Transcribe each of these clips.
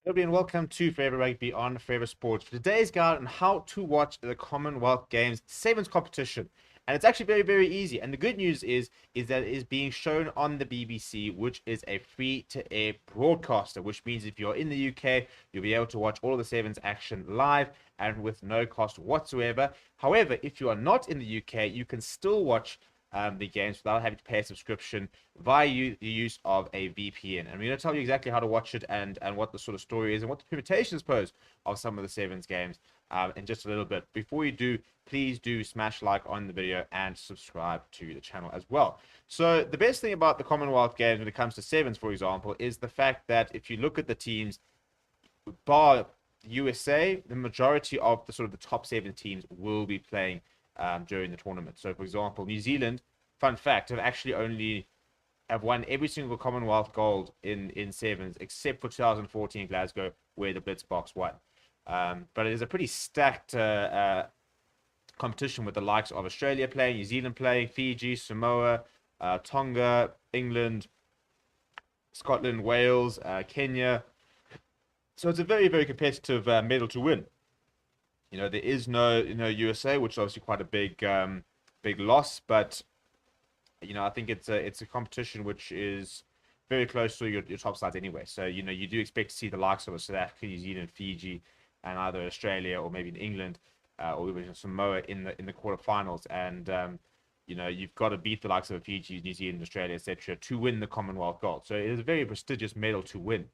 Hello and welcome to Forever Rugby on Forever Sports. For today's guide on how to watch the Commonwealth Games 7's competition. And it's actually very, very easy. And the good news is that it is being shown on the BBC, which is a free-to-air broadcaster, which means if you're in the UK, you'll be able to watch all of the 7's action live and with no cost whatsoever. However, if you are not in the UK, you can still watch the games without having to pay a subscription via the use of a VPN. And we're going to tell you exactly how to watch it and what the sort of story is and what the permutations pose of some of the 7's games in just a little bit. Before you do, please do smash like on the video and subscribe to the channel as well. So the best thing about the Commonwealth Games when it comes to 7's, for example, is the fact that if you look at the teams, bar USA, the majority of the sort of the top 7 teams will be playing during the tournament. So, for example, New Zealand, fun fact, have won every single Commonwealth gold in 7's except for 2014 Glasgow, where the BLITZBOKS won. But it is a pretty stacked competition with the likes of Australia playing, New Zealand playing, Fiji, Samoa, Tonga, England, Scotland, Wales, Kenya. So it's a very, very competitive medal to win. You know, there is no USA, which is obviously quite a big loss, but I think it's a competition which is very close to your top sides anyway. So you do expect to see the likes of South Africa, New Zealand, Fiji, and either Australia or maybe in England or even Samoa in the quarterfinals. And you've got to beat the likes of Fiji, New Zealand, Australia, etc., to win the Commonwealth gold. So it is a very prestigious medal to win.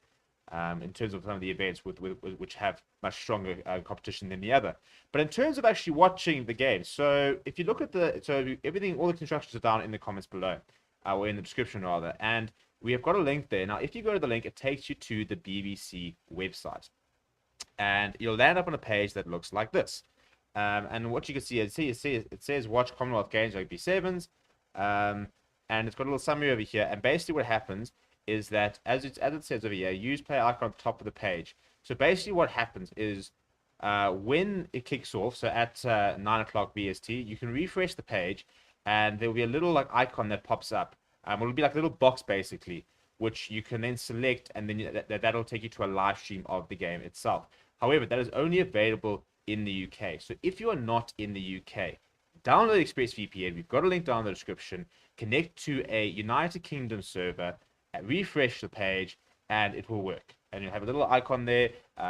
In terms of some of the events which have much stronger competition than the other. But in terms of actually watching the game, so if you look at all the instructions are down in the comments below, or in the description rather, and we have got a link there. Now, if you go to the link, it takes you to the BBC website, and you'll land up on a page that looks like this. And what you can see is it says Watch Commonwealth Games Rugby 7's, and it's got a little summary over here. And basically what happens is that, as it says over here, use play icon at the top of the page. So basically what happens is when it kicks off, so at 9 o'clock BST, you can refresh the page and there will be a little icon that pops up. It'll be like a little box basically, which you can then select, and then that'll take you to a live stream of the game itself. However, that is only available in the UK. So if you are not in the UK, download ExpressVPN. We've got a link down in the description. Connect to a United Kingdom server, refresh the page, and it will work. And you'll have a little icon there.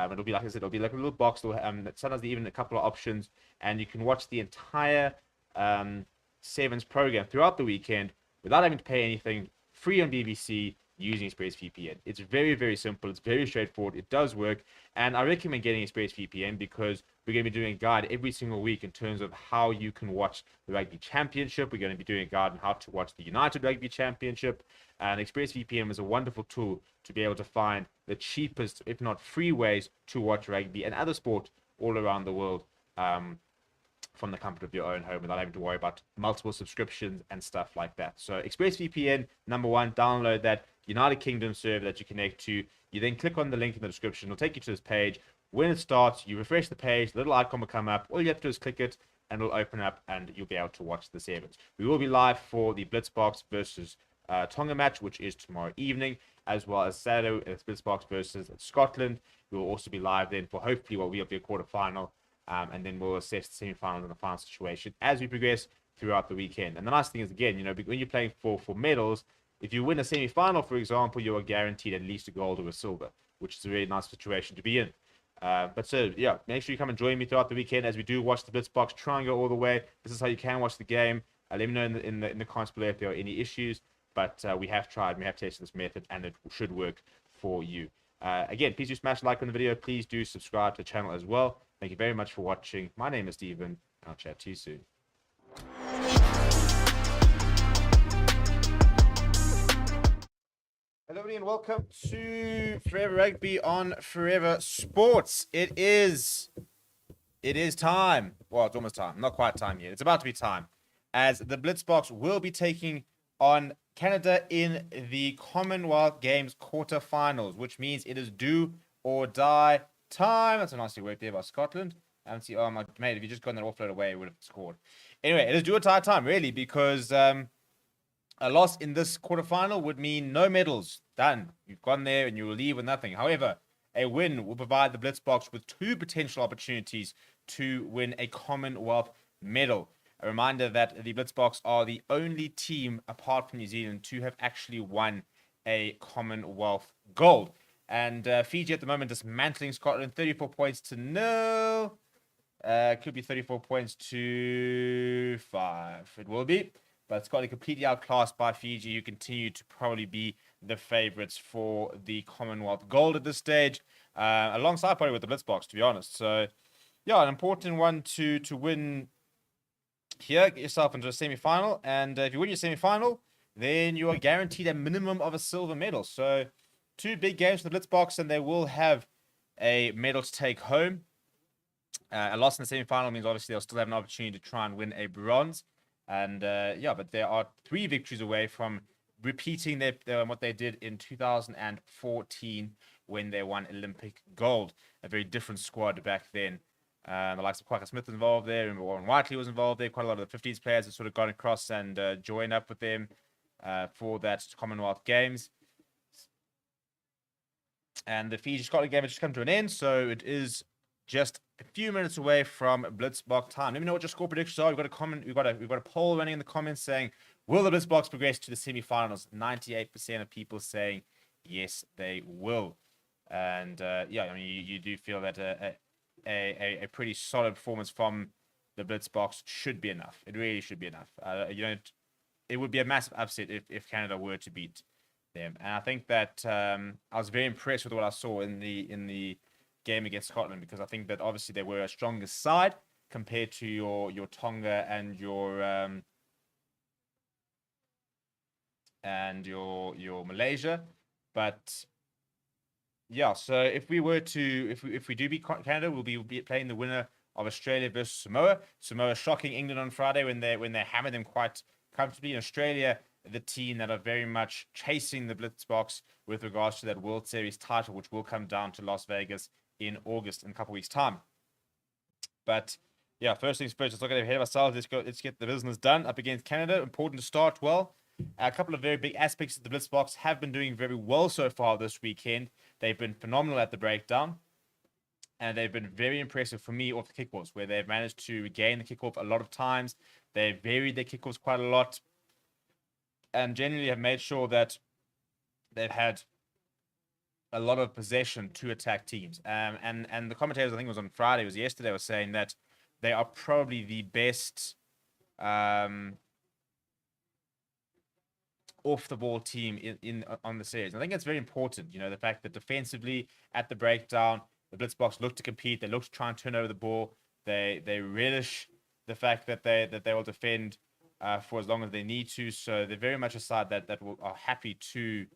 It'll be like I said, it'll be like a little box. Sometimes even a couple of options, and you can watch the entire 7's program throughout the weekend without having to pay anything, free on BBC using ExpressVPN. It's very, very simple. It's very straightforward. It does work, and I recommend getting ExpressVPN because we're going to be doing a guide every single week in terms of how you can watch the Rugby Championship. We're going to be doing a guide on how to watch the United Rugby Championship. And ExpressVPN is a wonderful tool to be able to find the cheapest, if not free, ways to watch rugby and other sport all around the world from the comfort of your own home without having to worry about multiple subscriptions and stuff like that. So ExpressVPN, number one, download that United Kingdom server that you connect to. You then click on the link in the description. It'll take you to this page. When it starts, you refresh the page, the little icon will come up. All you have to do is click it, and it'll open up, and you'll be able to watch the 7's. We will be live for the BLITZBOKS versus Tonga match, which is tomorrow evening, as well as Saturday, BLITZBOKS versus Scotland. We will also be live then for hopefully what will be a quarterfinal, and then we'll assess the semi-final and the final situation as we progress throughout the weekend. And the nice thing is, again, when you're playing for medals, if you win a semi-final, for example, you are guaranteed at least a gold or a silver, which is a really nice situation to be in. But so, yeah, make sure you come and join me throughout the weekend as we do watch the BLITZBOKS. Try and go all the way. This is how you can watch the game. Let me know in the comments below if there are any issues. But we have tried, we have tested this method, and it should work for you. Again, please do smash like on the video. Please do subscribe to the channel as well. Thank you very much for watching. My name is Steven, and I'll chat to you soon. Hello, everybody, and welcome to Forever Rugby on Forever Sports. It is time. Well, it's almost time. Not quite time yet. It's about to be time, as the BLITZBOKS will be taking on Canada in the Commonwealth Games quarterfinals, which means it is do or die time. That's a nicely worked there by Scotland. I haven't seen, oh my mate, if you just gotten that offload away, it would have scored. Anyway, it is do or die time, really, because a loss in this quarterfinal would mean no medals. Done. You've gone there and you will leave with nothing. However, A win will provide the BLITZBOKS with 2 potential opportunities to win a Commonwealth medal. A reminder that the BLITZBOKS are the only team apart from New Zealand to have actually won a Commonwealth gold. And Fiji at the moment dismantling Scotland 34 points to 0. Could be 34 points to 5. It will be. But Scotland completely outclassed by Fiji, who continue to probably be the favourites for the Commonwealth gold at this stage. Alongside probably with the BLITZBOKS, to be honest. So, yeah, an important one to win here. Get yourself into a semi-final. And if you win your semi-final, then you are guaranteed a minimum of a silver medal. So, 2 big games for the BLITZBOKS, and they will have a medal to take home. A loss in the semi-final means obviously they'll still have an opportunity to try and win a bronze. And yeah, but there are 3 victories away from repeating what they did in 2014 when they won Olympic gold. A very different squad back then. The likes of Kwaka Smith was involved there, and Warren Whiteley was involved there. Quite a lot of the 15s players have sort of gone across and joined up with them for that Commonwealth Games. And the Fiji-Scotland game has just come to an end, so it is just a few minutes away from BLITZBOKS time. Let me know what your score predictions are. We've got a comment. We've got a poll running in the comments saying, "Will the BLITZBOKS progress to the semi-finals?" 98% of people saying yes, they will. And yeah, I mean, you do feel that a pretty solid performance from the BLITZBOKS should be enough. It really should be enough. It would be a massive upset if Canada were to beat them. And I think that I was very impressed with what I saw in the game against Scotland, because I think that obviously they were a stronger side compared to your Tonga and your Malaysia. But yeah, so if we do beat Canada, we'll be playing the winner of Australia versus Samoa. Samoa shocking England on Friday when they hammered them quite comfortably. In Australia, the team that are very much chasing the BLITZBOKS with regards to that World Series title, which will come down to Las Vegas in August in a couple of weeks' time. But yeah, first things first, let's not get ahead of ourselves. Let's get the business done up against Canada. Important to start well. A couple of very big aspects of the BLITZBOKS have been doing very well so far this weekend. They've been phenomenal at the breakdown, and they've been very impressive for me off the kickoffs, where they've managed to regain the kickoff a lot of times. They've varied their kickoffs quite a lot, and generally have made sure that they've had a lot of possession to attack teams. And the commentators, I think it was on Friday, it was yesterday, was saying that they are probably the best off the ball team on the series. I think it's very important, the fact that defensively at the breakdown, the BLITZBOKS look to compete, they look to try and turn over the ball, they relish the fact that they will defend for as long as they need to. So they're very much a side that are happy to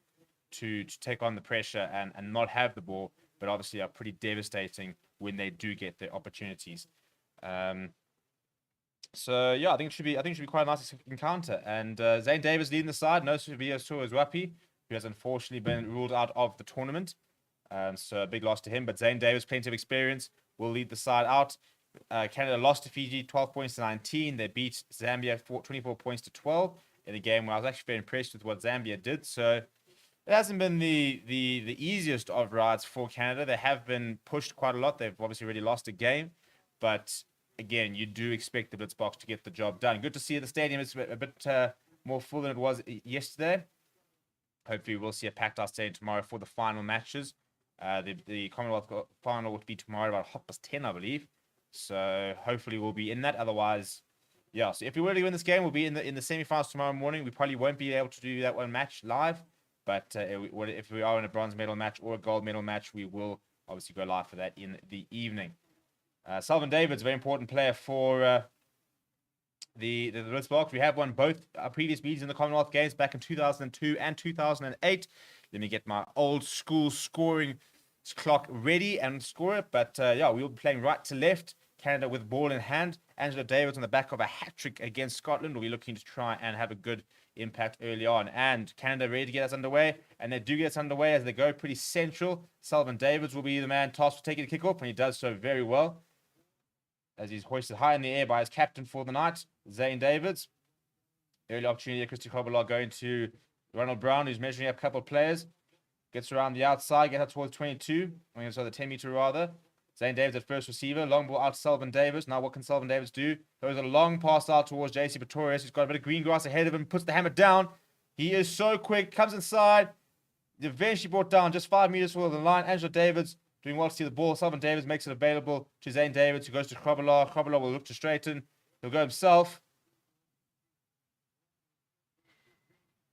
take on the pressure and not have the ball, but obviously are pretty devastating when they do get the opportunities. So yeah, I think it should be quite a nice encounter. And Zane Davis leading the side. No Sevilla Suarez-Wapi, who has unfortunately been ruled out of the tournament. So a big loss to him. But Zane Davis, plenty of experience, will lead the side out. Canada lost to Fiji 12 points to 19. They beat Zambia 24 points to 12 in a game where I was actually very impressed with what Zambia did. So it hasn't been the easiest of rides for Canada. They have been pushed quite a lot. They've obviously already lost a game, but again, you do expect the BLITZBOKS to get the job done. Good to see the stadium is a bit more full than it was yesterday. Hopefully, we'll see a packed-out stadium tomorrow for the final matches. The Commonwealth final will be tomorrow about 10:30, I believe. So hopefully, we'll be in that. Otherwise, yeah. So if we were to win this game, we'll be in the semi-finals tomorrow morning. We probably won't be able to do that one match live. But if we are in a bronze medal match or a gold medal match, we will obviously go live for that in the evening. Sullivan David's a very important player for the BLITZBOKS. We have won both previous meetings in the Commonwealth Games back in 2002 and 2008. Let me get my old school scoring clock ready and score it. But yeah, we'll be playing right to left. Canada with ball in hand. Angela Davids on the back of a hat-trick against Scotland. We'll be looking to try and have a good impact early on. And Canada ready to get us underway. And they do get us underway as they go pretty central. Sullivan Davids will be the man tasked with taking the kick-off, and he does so very well, as he's hoisted high in the air by his captain for the night, Zane Davids. Early opportunity, Christy Kobolar going to Ronald Brown, who's measuring up a couple of players. Gets around the outside, gets up towards 22. So the 10-meter rather. Zane Davids at first receiver. Long ball out to Sullivan Davis. Now what can Sullivan Davis do? Throws a long pass out towards JC Pretorius. He's got a bit of green grass ahead of him. Puts the hammer down. He is so quick. Comes inside. Eventually brought down just 5 meters from the line. Angela Davids doing well to see the ball. Sullivan Davids makes it available to Zane Davids, who goes to Krobelaar. Krobelaar will look to straighten. He'll go himself.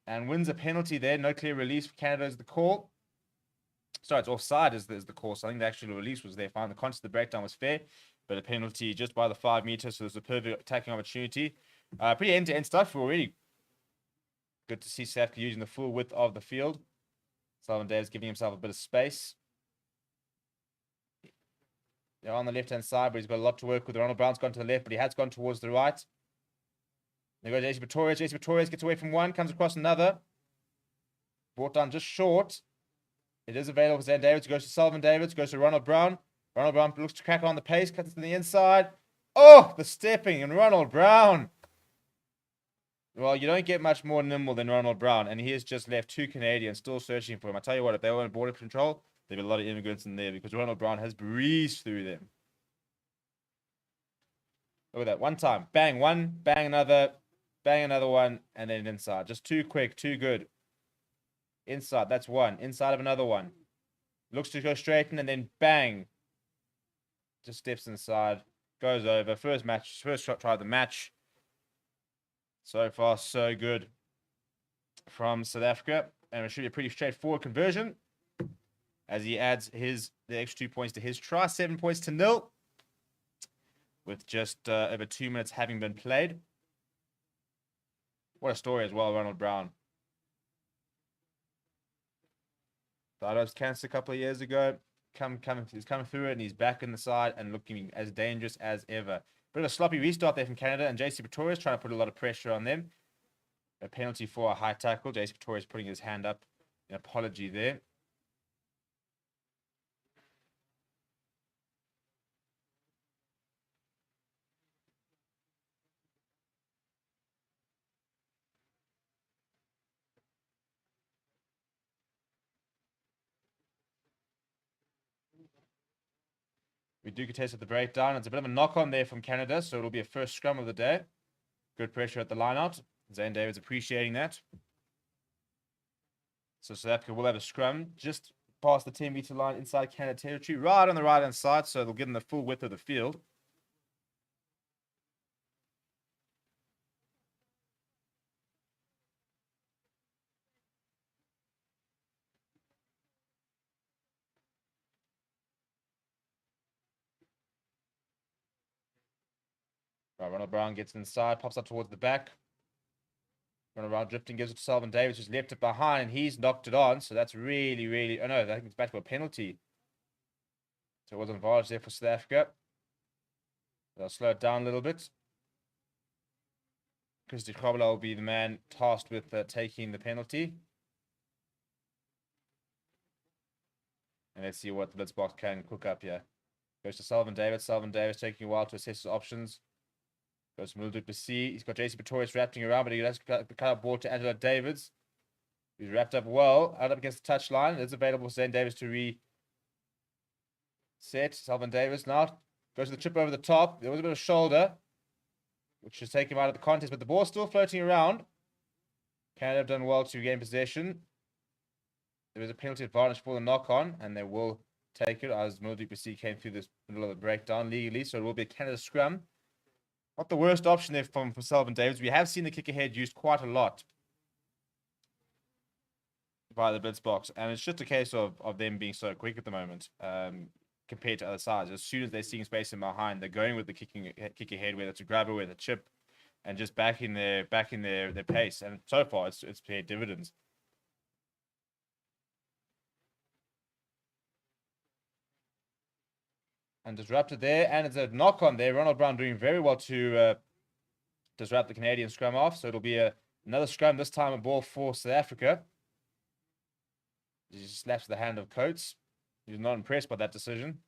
And wins a penalty there. No clear release for Canada is the call. Sorry, it's offside is the call. So I think the actual release was there. Fine. The context of the breakdown was fair. But a penalty just by the 5 meters. So there's a perfect attacking opportunity. Pretty end-to-end stuff already. Good to see South Africa using the full width of the field. Sullivan Davids giving himself a bit of space. They're on the left-hand side, but he's got a lot to work with. Ronald Brown's gone to the left, but he has gone towards the right. There goes JC Pretorius. JC Pretorius gets away from one, comes across another. Brought down just short. It is available for Zane Davids. Goes to Sullivan Davids. Goes to Ronald Brown. Ronald Brown looks to crack on the pace. Cuts to the inside. Oh, the stepping and Ronald Brown. Well, you don't get much more nimble than Ronald Brown. And he has just left 2 Canadians still searching for him. I tell you what, if they were in border control, there'd be a lot of immigrants in there because Ronald Brown has breezed through them. Look at that. One time. Bang one. Bang another. Bang another one. And then inside. Just too quick. Too good. Inside, that's one. Inside of another one. Looks to go straighten and then bang. Just steps inside. Goes over. First shot try of the match. So far, so good from South Africa. And it should be a pretty straightforward conversion. As he adds the extra 2 points to his try. 7 points to 0. With just over 2 minutes having been played. What a story as well, Ronald Brown. Thought I was cancer a couple of years ago. He's coming through it, and he's back in the side and looking as dangerous as ever. Bit of a sloppy restart there from Canada, and JC Pretorius trying to put a lot of pressure on them. A penalty for a high tackle. JC Pretorius putting his hand up. An apology there. We do contest at the breakdown. It's a bit of a knock-on there from Canada, so it'll be a first scrum of the day. Good pressure at the line-out. Zane Davids appreciating that. So South Africa will have a scrum just past the 10-meter line inside Canada territory, right on the right-hand side, so they'll give them the full width of the field. Right, Ronald Brown gets inside, pops up towards the back. Ronald Brown drifting, gives it to Sullivan Davids, who's left it behind, and he's knocked it on. So that's really, really... Oh, no, I think it's back to a penalty. So it wasn't advantage there for South Africa. They'll slow it down a little bit. Chris de Krobelaar will be the man tasked with taking the penalty. And let's see what the BLITZBOKS can cook up here. Goes to Sullivan Davids. Sullivan Davids taking a while to assess his options. Goes to Mildred Bassi. He's got JC Pretorius wrapping around, but he has cut up ball to Angela Davids. He's wrapped up well. Out up against the touchline. It's available for Zane Davids to reset. Sullivan Davids now goes to the trip over the top. There was a bit of shoulder, which has taken him out of the contest, but the ball's still floating around. Canada have done well to gain possession. There is a penalty advantage for the knock-on, and they will take it as Mildred Bassi came through this middle of the breakdown legally, so it will be a Canada scrum. Not the worst option there for Sullivan Davids. We have seen the kick ahead used quite a lot by the BLITZBOKS, and it's just a case of them being so quick at the moment compared to other sides. As soon as they're seeing space in behind, they're going with the kick ahead, whether it's a grabber, whether it's a chip, and just back in their pace. And so far, it's paid dividends. And disrupted there, and it's a knock-on there. Ronald Brown doing very well to disrupt the Canadian scrum off. So it'll be another scrum, this time a ball for South Africa. He just slaps the hand of Coates. He's not impressed by that decision.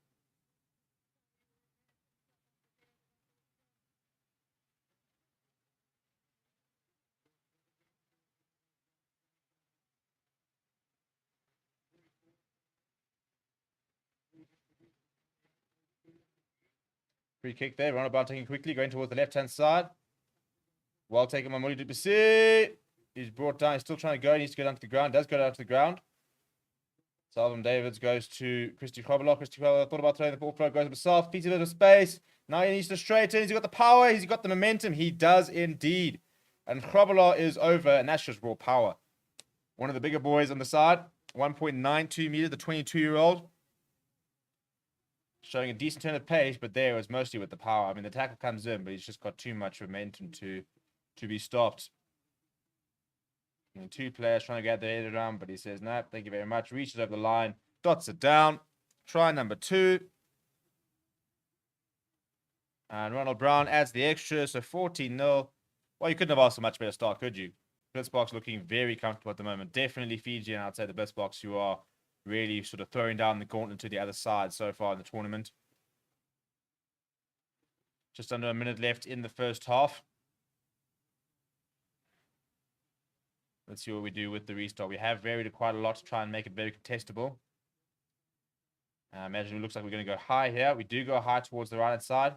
Free kick there. Ronald Brown taking quickly, going towards the left-hand side. Well taken by Molly Duplessis. He's brought down. He's still trying to go. He needs to go down to the ground. Does go down to the ground. Salvin Davids goes to Christy Krobelov. Christy Krobelov thought about throwing the ball throw. Goes himself. Feeds a bit of space. Now he needs to straighten. He's got the power. He's got the momentum. He does indeed. And Krobelov is over. And that's just raw power. One of the bigger boys on the side. 1.92 meters. The 22-year-old. Showing a decent turn of pace. But there it was mostly with the power. I mean, the tackle comes in. But he's just got too much momentum to be stopped. And two players trying to get their head around, but he says, no, thank you very much. Reaches over the line, dots it down. Try number 2. And Ronald Brown adds the extra, so 14-0. Well, you couldn't have asked a much better start, could you? BLITZBOKS looking very comfortable at the moment. Definitely Fiji and outside the BLITZBOKS who are really sort of throwing down the gauntlet to the other side so far in the tournament. Just under a minute left in the first half. Let's see what we do with the restart. We have varied it quite a lot to try and make it very contestable. Imagine it looks like we're going to go high here. We do go high towards the right-hand side.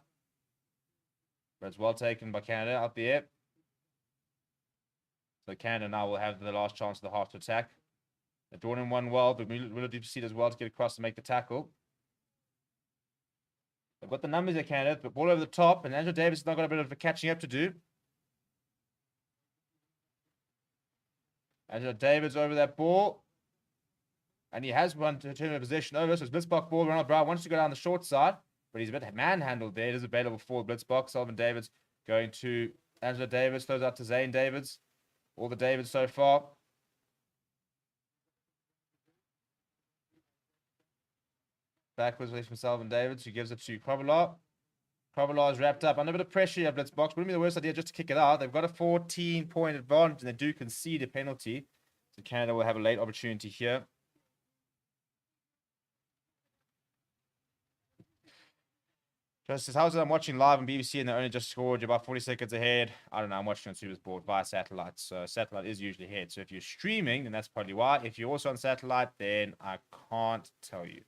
But it's well taken by Canada out the air. So Canada now will have the last chance of the half to attack. They're drawn in one well, but we'll do see as well to get across and make the tackle. They've got the numbers there, Canada, but ball over the top, and Angelo Davis has now got a bit of a catching up to do. Angelo Davis over that ball. And he has one to turn the possession over. So it's BLITZBOKS ball. Ronald Brown wants to go down the short side. But he's a bit manhandled there. It is available for BLITZBOKS. Salvin Davids going to Angelo Davis. Throws out to Zane Davids. All the Davids so far. Backwards away from Salvin Davids, who gives it to Krobelov. Krobelov is wrapped up under a bit of pressure here, BLITZBOKS. Wouldn't be the worst idea just to kick it out. They've got a 14-point advantage, and they do concede a penalty. So Canada will have a late opportunity here. Just says, how's it? I'm watching live on BBC, and they only just scored. You're about 40 seconds ahead. I don't know. I'm watching on Supersport via satellite. So satellite is usually ahead. So if you're streaming, then that's probably why. If you're also on satellite, then I can't tell you.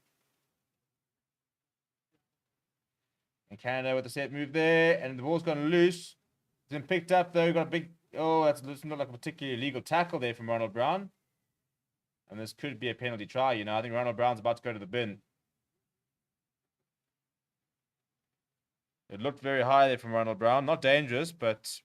And Canada with the set move there, and the ball's gone loose. It's been picked up though. Got a big, that's not like a particularly illegal tackle there from Ronald Brown. And this could be a penalty try, you know. I think Ronald Brown's about to go to the bin. It looked very high there from Ronald Brown. Not dangerous, but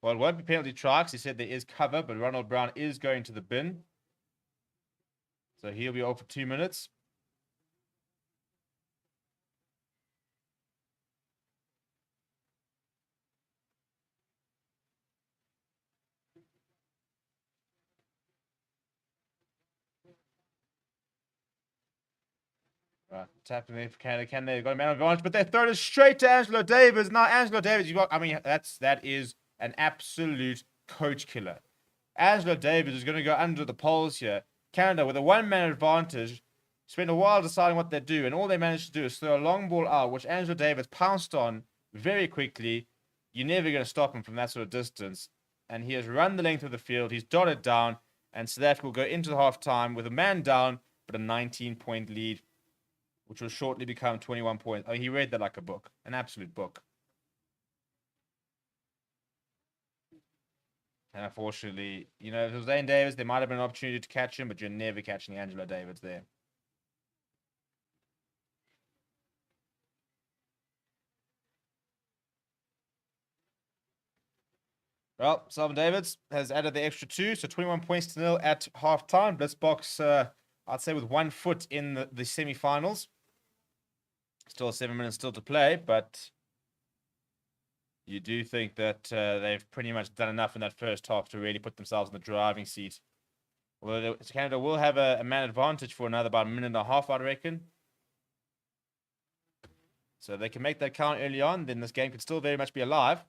well, it won't be penalty try. He said there is cover, but Ronald Brown is going to the bin. So he'll be off for 2 minutes. Right, tapping there for Canada. Can they got a man advantage, but they're throwing it straight to Angelo Davis. Now Angelo Davis, that is an absolute coach killer. Angelo Davis is going to go under the poles here. Canada with a one-man advantage spent a while deciding what they do, and all they managed to do is throw a long ball out, which Angelo Davis pounced on very quickly. You're never going to stop him from that sort of distance, and he has run the length of the field. He's dotted down, and South Africa will go into the half-time with a man down, but a 19-point lead, which will shortly become 21 points. I mean, he read that like a book, an absolute book. And unfortunately, you know, if it was Zane Davis, there might have been an opportunity to catch him, but you're never catching Angelo Davis there. Well, Salvin Davids has added the extra 2, so 21 points to 0 at half-time. BLITZBOKS, I'd say with 1 foot in the semi-finals. Still 7 minutes still to play, but you do think that they've pretty much done enough in that first half to really put themselves in the driving seat. Although Canada will have a man advantage for another about a minute and a half, I reckon. So if they can make that count early on, then this game could still very much be alive.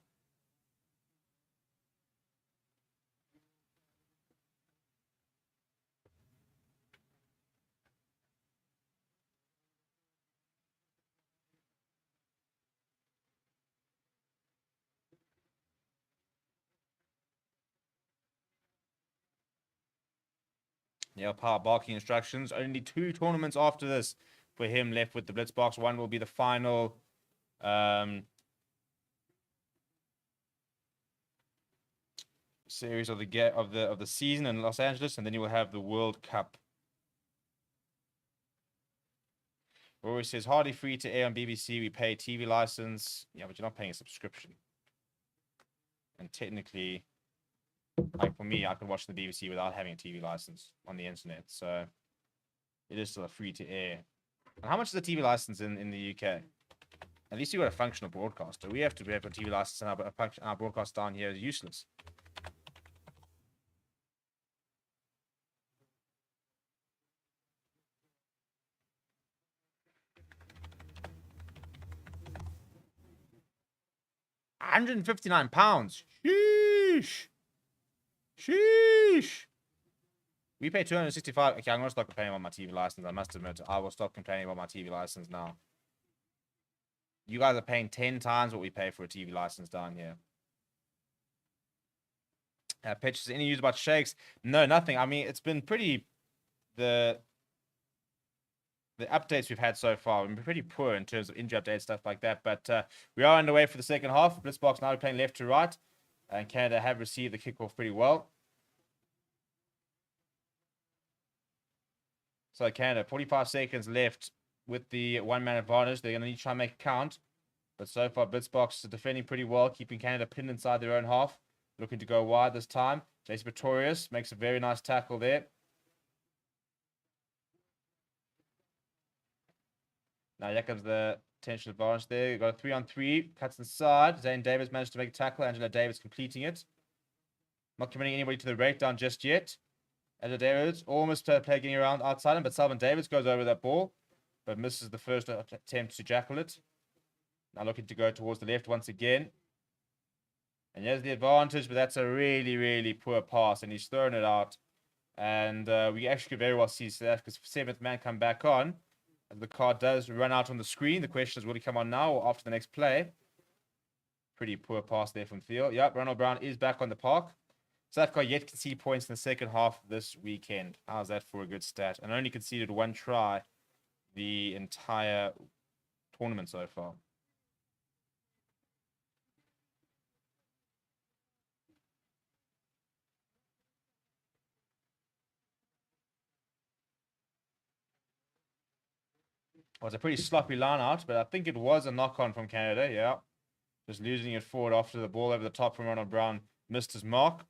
Yeah, power barking instructions. Only 2 tournaments after this for him left with the Blitzboks. One will be the final series of the season in Los Angeles, and then you will have the World Cup. Rory says, hardly free to air on BBC. We pay TV license. Yeah, but you're not paying a subscription. And technically, like for me, I can watch the BBC without having a TV license on the internet. So it is still a free to air. And how much is a TV license in the UK? At least you got a functional broadcaster. We have to have a TV license, and our broadcast down here is useless. £159. Sheesh. Sheesh. We pay 265. Okay, I'm gonna stop complaining about my TV license. I must admit, I will stop complaining about my TV license now. You guys are paying 10 times what we pay for a TV license down here. Pitches, any news about Shakes? No, nothing. I mean, it's been pretty... The updates we've had so far have been pretty poor in terms of injury updates, stuff like that. But we are underway for the second half. BLITZBOKS now playing left to right. And Canada have received the kickoff pretty well. So Canada, 45 seconds left with the one-man advantage. They're going to need to try and make it count. But so far, BLITZBOKS are defending pretty well, keeping Canada pinned inside their own half. Looking to go wide this time. Jason Pretorius makes a very nice tackle there. Now here comes the potential advantage there. You've got a 3-on-3. Cuts inside. Zane Davis managed to make a tackle. Angela Davis completing it. Not committing anybody to the breakdown just yet. Angela Davis almost getting around outside him, but Selvin Davis goes over that ball, but misses the first attempt to jackal it. Now looking to go towards the left once again. And here's the advantage, but that's a really, really poor pass, and he's thrown it out. And we actually could very well see that because 7th man come back on. As the card does run out on the screen. The question is, will he come on now or after the next play? Pretty poor pass there from Theo. Yep, Ronald Brown is back on the park. South Africa yet concede points in the second half this weekend. How's that for a good stat? And only conceded 1 try the entire tournament so far. Well, it's a pretty sloppy line out, but I think it was a knock-on from Canada, yeah. Just losing it forward after the ball over the top from Ronald Brown missed his mark.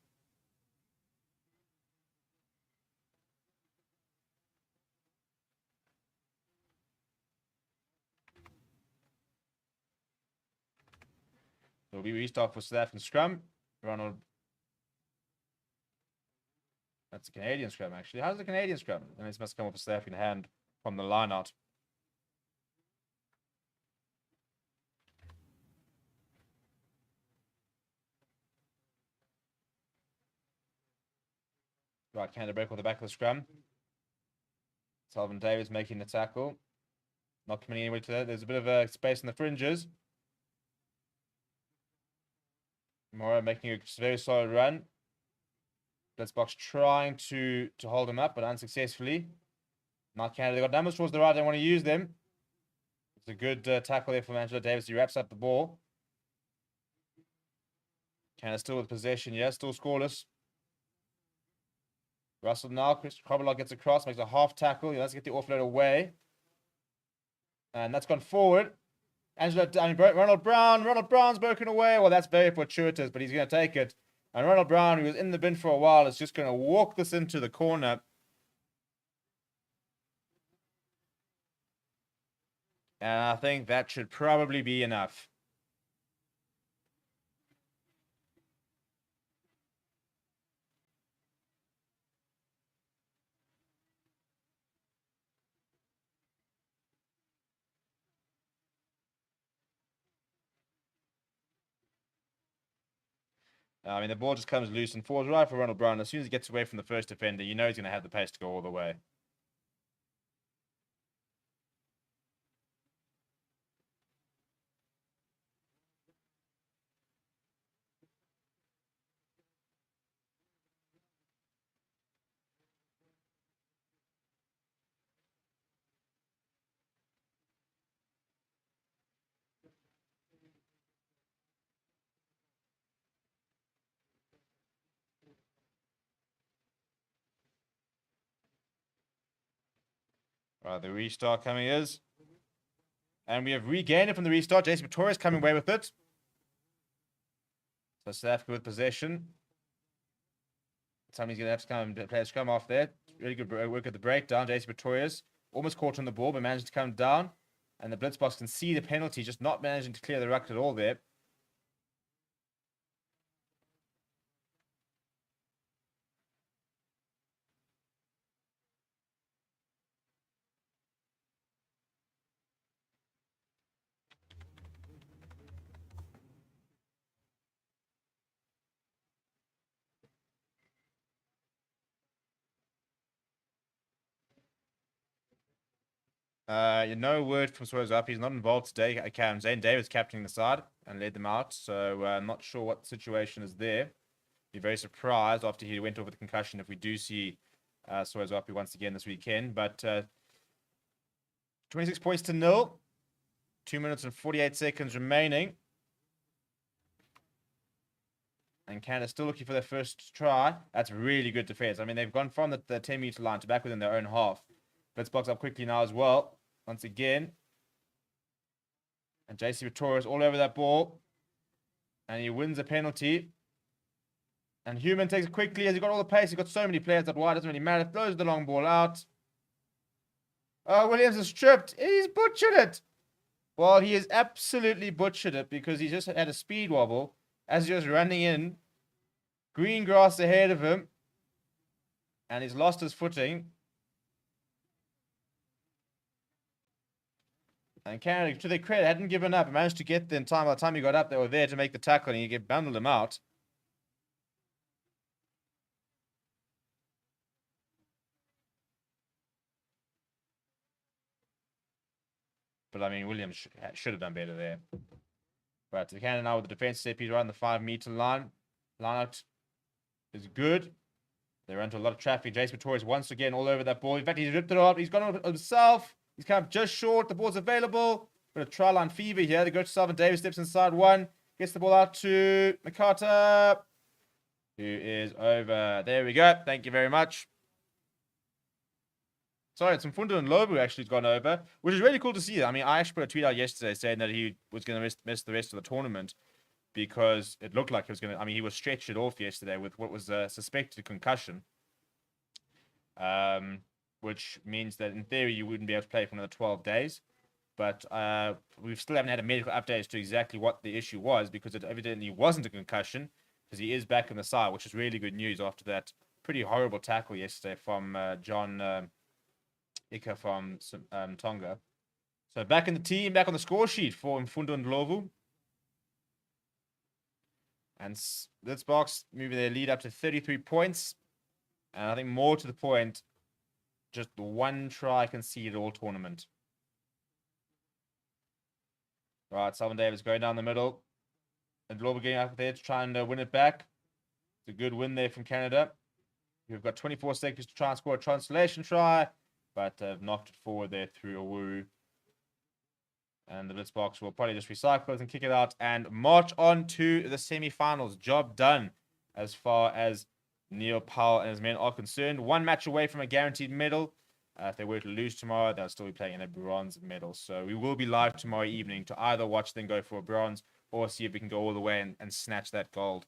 So we restart for South African scrum. Ronald. That's a Canadian scrum, actually. How's the Canadian scrum? And this must come off a South African hand from the line out. Right, Canada break off the back of the scrum. Selvin Davis making the tackle. Not committing anybody to that. There's a bit of a space in the fringes. Mora making a very solid run. BLITZBOKS trying to hold him up, but unsuccessfully. Now Canada, they got numbers towards the right. They want to use them. It's a good tackle there from Angela Davis. He wraps up the ball. Canada still with possession, yeah, still scoreless. Russell now, Chris Commonwealth gets across, makes a half tackle. He doesn't get the offload away. And that's gone forward. Ronald Brown's broken away. Well, that's very fortuitous, but he's going to take it. And Ronald Brown, who was in the bin for a while, is just going to walk this into the corner. And I think that should probably be enough. I mean, the ball just comes loose and falls right for Ronald Brown. As soon as he gets away from the first defender, you know he's going to have the pace to go all the way. Right, the restart coming is. And we have regained it from the restart. JC Pretorius coming away with it. So South Africa with possession. Somebody's going to have to come play a scrum off there. Really good work at the breakdown. JC Pretorius almost caught on the ball, but managed to come down. And the Blitzboks can see the penalty, just not managing to clear the ruck at all there. No word from Swerve's up. He's not involved today. Zane Davis captaining the side and led them out. So I'm not sure what the situation is there. Be very surprised after he went over the concussion if we do see Swerve's up once again this weekend. But 26 points to 0. 2 minutes and 48 seconds remaining. And Canada still looking for their first try. That's really good defense. I mean, they've gone from the 10-meter line to back within their own half. BLITZBOKS up quickly now as well. Once again. And JC Pretorius all over that ball. And he wins a penalty. And Human takes it quickly as he got all the pace. He's got so many players that wide. Doesn't really matter. Throws the long ball out. Oh, Williams is stripped. He's butchered it. Well, he has absolutely butchered it because he just had a speed wobble as he was running in. Green grass ahead of him. And he's lost his footing. And Canada, to their credit, hadn't given up. He managed to get there in time. By the time he got up, they were there to make the tackle, and he bundled him out. But, I mean, Williams should have done better there. But the Canada now with the defense step, he's around the 5-meter line. Line out is good. They run into a lot of traffic. Jace Pretorius once again all over that ball. In fact, he's ripped it up. He's gone on himself. He's kind of just short. The ball's available. Bit of try line fever here. They go to Salvin Davis, steps inside one. Gets the ball out to McCarter, who is over. There we go. Thank you very much. Sorry, it's Mfundo and Lobu actually has gone over, which is really cool to see. I mean, I actually put a tweet out yesterday saying that he was going to miss the rest of the tournament because it looked like he was going to. I mean, he was stretched it off yesterday with what was a suspected concussion. Which means that in theory you wouldn't be able to play for another 12 days. But we still haven't had a medical update as to exactly what the issue was because it evidently wasn't a concussion because he is back in the side, which is really good news after that pretty horrible tackle yesterday from John Ika from Tonga. So back in the team, back on the score sheet for Mfundo and Lovu. And BLITZBOKS moving their lead up to 33 points. And I think more to the point, just one try conceded all tournament. Right, Salvin Davis going down the middle. And Lobu getting up there to try and win it back. It's a good win there from Canada. We've got 24 seconds to try and score a translation try. But knocked it forward there through Owuru. And the BLITZBOKS will probably just recycle it and kick it out and march on to the semi-finals. Job done as far as Neil Powell and his men are concerned. One match away from a guaranteed medal. If they were to lose tomorrow, they'll still be playing in a bronze medal. So we will be live tomorrow evening to either watch them go for a bronze or see if we can go all the way and snatch that gold.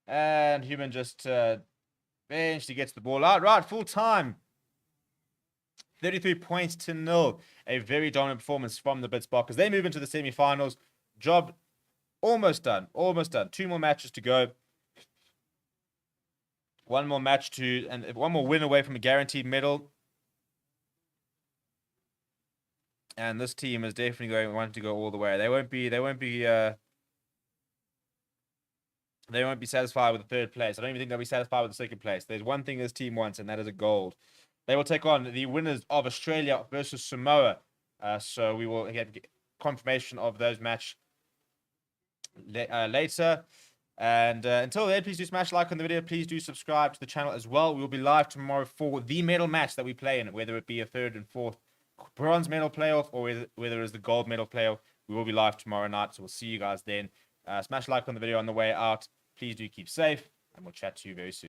And Human just eventually gets the ball out. Right, full time. 33 points to 0. A very dominant performance from the BLITZBOKS as they move into the semi-finals. Job almost done. Almost done. 2 more matches to go. One more match and one more win away from a guaranteed medal. And this team is definitely wanting to go all the way. They won't be satisfied with the third place. I don't even think they'll be satisfied with the second place. There's one thing this team wants, and that is a gold. They will take on the winners of Australia versus Samoa. So we will get confirmation of those match later. And until then, please do smash like on the video. Please do subscribe to the channel as well. We will be live tomorrow for the medal match that we play in, whether it be a 3rd and 4th bronze medal playoff or whether it's the gold medal playoff. We will be live tomorrow night, so we'll see you guys then. Smash like on the video on the way out. Please do keep safe, and we'll chat to you very soon.